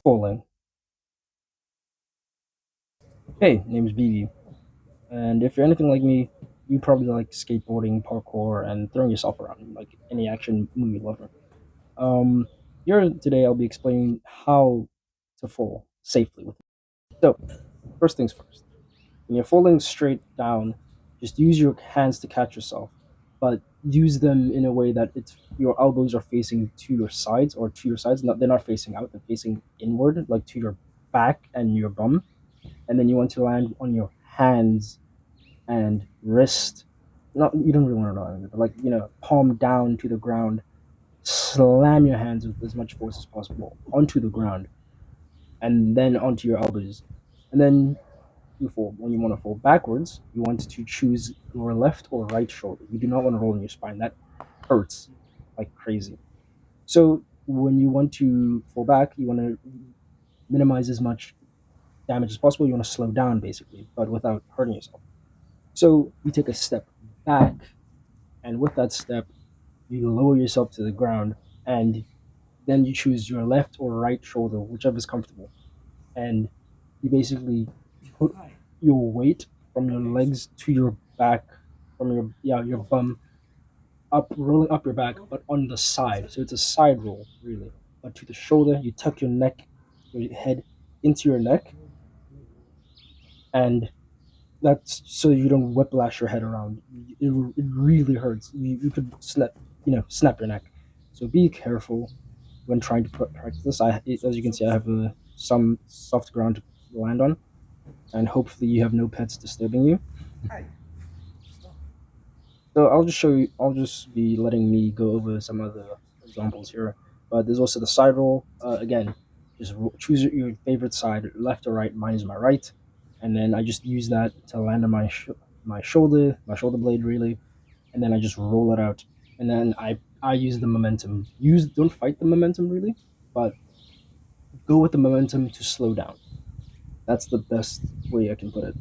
Falling. Hey, name's BB, and if you're anything like me, you probably like skateboarding, parkour, and throwing yourself around, like any action movie lover. Um, Here today, I'll be explaining how to fall safely with. So, first things first. When you're falling straight down, just use your hands to catch yourself, but use them in a way that it's your elbows are facing to your sides or to your sides. Not they're not facing out; they're facing inward, like to your back and your bum. And then you want to land on your hands and wrist. Not you don't really want to land, but like palm down to the ground. Slam your hands with as much force as possible onto the ground, and then onto your elbows, and then you fall. When you want to fall backwards, you want to choose your left or right shoulder. You do not want to roll in your spine. That hurts like crazy. So when you want to fall back, you want to minimize as much damage as possible. You want to slow down basically, but without hurting yourself. So you take a step back, and with that step, you lower yourself to the ground, and then you choose your left or right shoulder, whichever is comfortable, and you basically put your weight from your legs to your back, from your bum up, rolling up your back, but on the side. So it's a side roll, really. But to the shoulder, you tuck your neck, your head into your neck, and that's so you don't whiplash your head around. It really hurts. You could snap your neck. So be careful when trying to practice this. As you can see, I have some soft ground to land on, and hopefully you have no pets disturbing you. So I'll just show you. I'll just be letting me go over some other examples here. But there's also the side roll. Again, just choose your favorite side, left or right. Mine is my right, and then I just use that to land on my shoulder blade really, and then I just roll it out, and then I use the momentum. Don't fight the momentum really, but go with the momentum to slow down. That's the best way I can put it.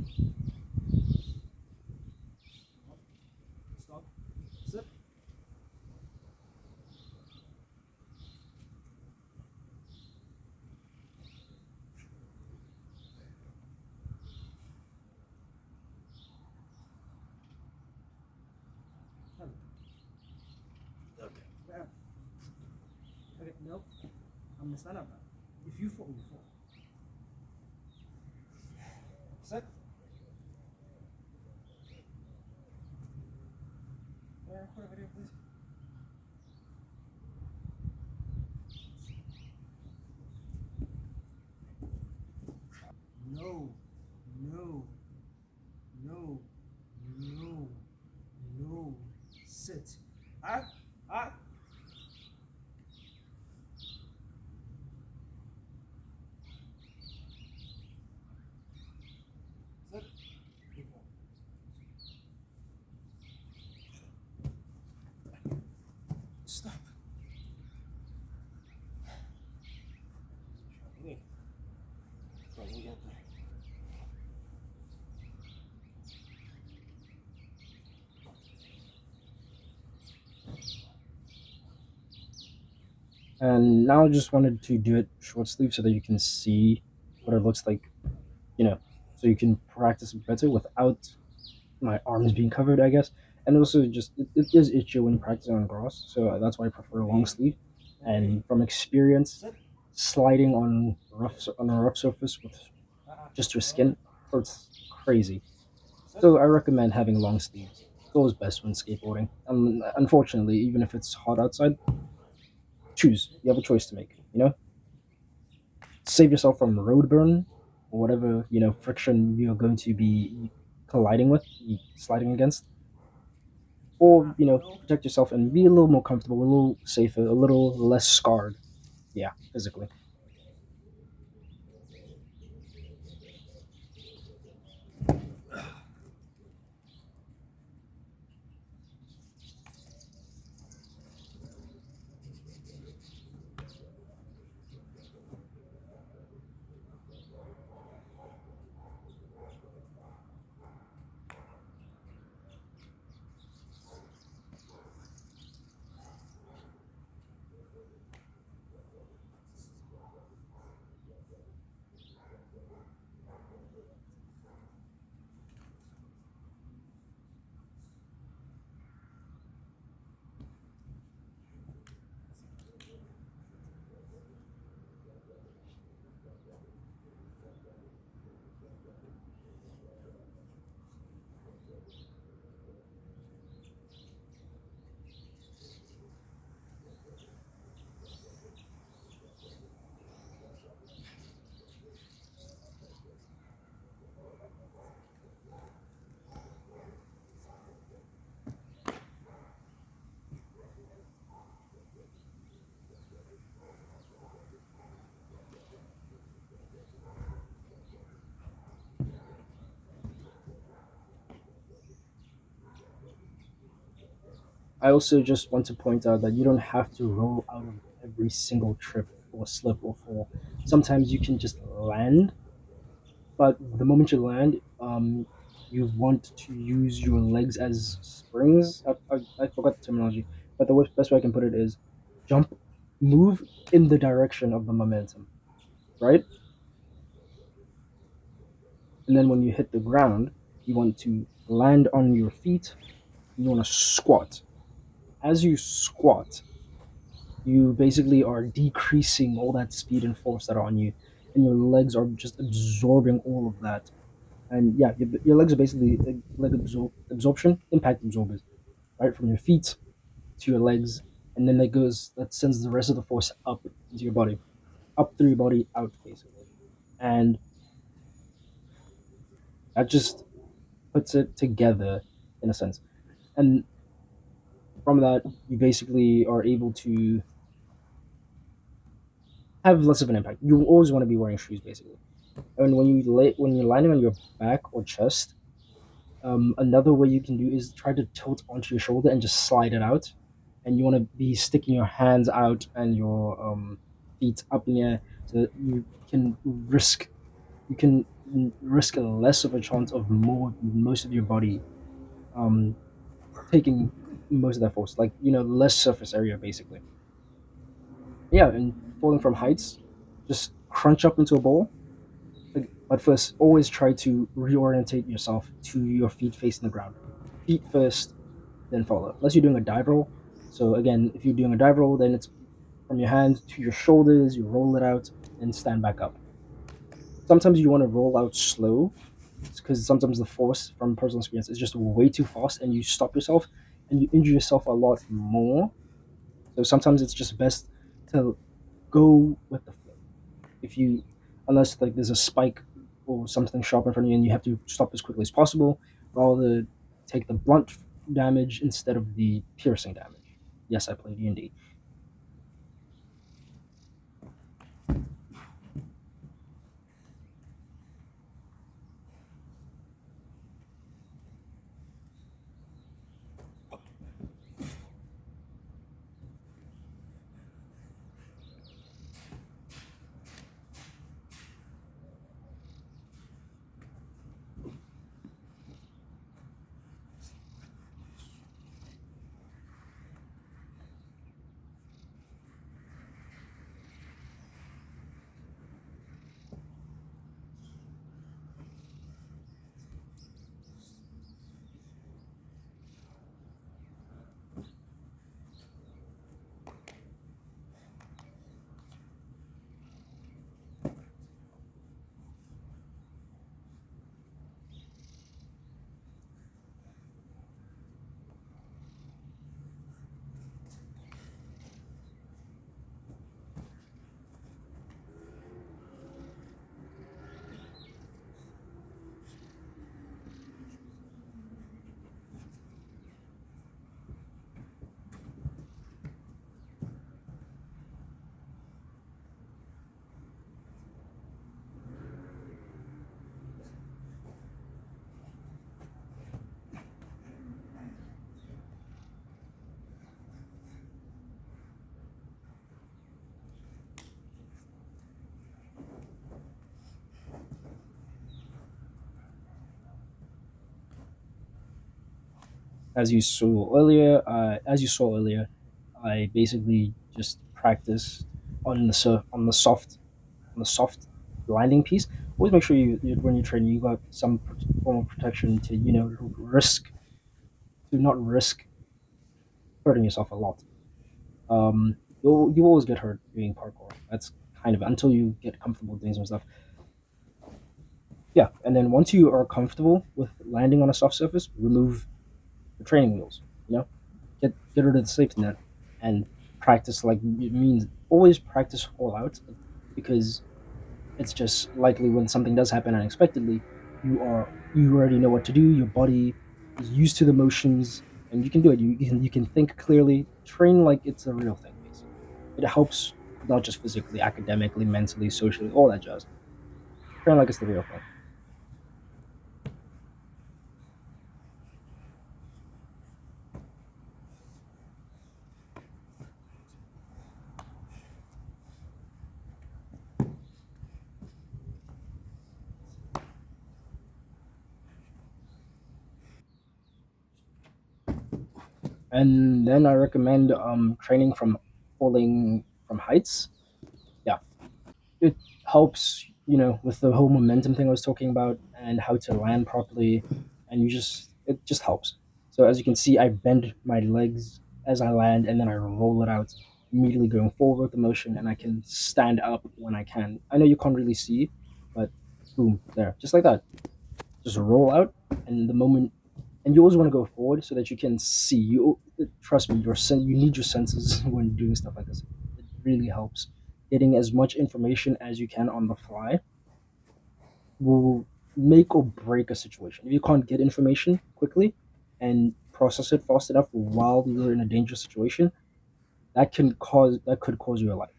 And now I just wanted to do it short sleeve so that you can see what it looks like, so you can practice better without my arms being covered, I guess. And also, just it is itchy when you practice on grass, so that's why I prefer a long sleeve. And from experience, sliding on a rough surface with just your skin hurts crazy. So I recommend having long sleeves. It's always best when skateboarding. Unfortunately, even if it's hot outside, choose. You have a choice to make. Save yourself from road burn or whatever friction you're going to be colliding with, sliding against, or protect yourself and be a little more comfortable, a little safer, a little less scarred. Yeah, physically. I also just want to point out that you don't have to roll out of every single trip or slip or fall. Sometimes you can just land, but the moment you land, you want to use your legs as springs. I forgot the terminology, but the best way I can put it is jump, move in the direction of the momentum, right? And then when you hit the ground, you want to land on your feet. You want to squat. As you squat, you basically are decreasing all that speed and force that are on you, and your legs are just absorbing all of that. And yeah, your legs are basically like absorption, impact absorbers, right? From your feet to your legs, and then that sends the rest of the force up into your body, up through your body, out basically, and that just puts it together in a sense. And from that, you basically are able to have less of an impact. You always want to be wearing shoes, basically. And when you're landing on your back or chest, another way you can do is try to tilt onto your shoulder and just slide it out. And you want to be sticking your hands out and your feet up in the air so that you can risk less of a chance of most of your body um, taking most of that force, like less surface area basically. Yeah, and falling from heights, just crunch up into a ball. But first, always try to reorientate yourself to your feet facing the ground. Feet first, then follow. Unless you're doing a dive roll. So again, if you're doing a dive roll, then it's from your hand to your shoulders, you roll it out, and stand back up. Sometimes you want to roll out slow, because sometimes the force from personal experience is just way too fast, and you stop yourself, and you injure yourself a lot more. So sometimes it's just best to go with the flow. If you Unless like there's a spike or something sharp in front of you and you have to stop as quickly as possible, rather take the blunt damage instead of the piercing damage. Yes, I play D&D. As you saw earlier, I basically just practiced on the soft landing piece. Always make sure when you train, you got some form of protection to risk to not risk hurting yourself a lot. You always get hurt doing parkour. That's kind of until you get comfortable doing some stuff. Yeah, and then once you are comfortable with landing on a soft surface, remove the training wheels. Get rid of the safety net and practice like it means always practice all out, because it's just likely when something does happen unexpectedly, you already know what to do. Your body is used to the motions, and you can do it. You can think clearly. Train like it's a real thing. Basically, it helps not just physically, academically, mentally, socially, all that jazz. Train like it's the real thing. And then I recommend training from falling from heights. Yeah, it helps, with the whole momentum thing I was talking about and how to land properly, and it just helps. So as you can see, I bend my legs as I land, and then I roll it out, immediately going forward with the motion, and I can stand up when I can. I know you can't really see, but boom, there, just like that. Just roll out, and the moment, and you always want to go forward so that you can see. Trust me, you need your senses when doing stuff like this. It really helps. Getting as much information as you can on the fly will make or break a situation. If you can't get information quickly and process it fast enough while you're in a dangerous situation, that could cause your life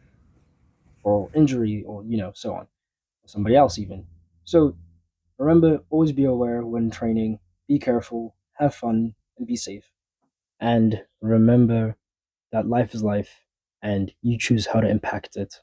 or injury, or so on, or somebody else even. So remember, always be aware when training, be careful, have fun, and be safe. And remember that life is life, and you choose how to impact it.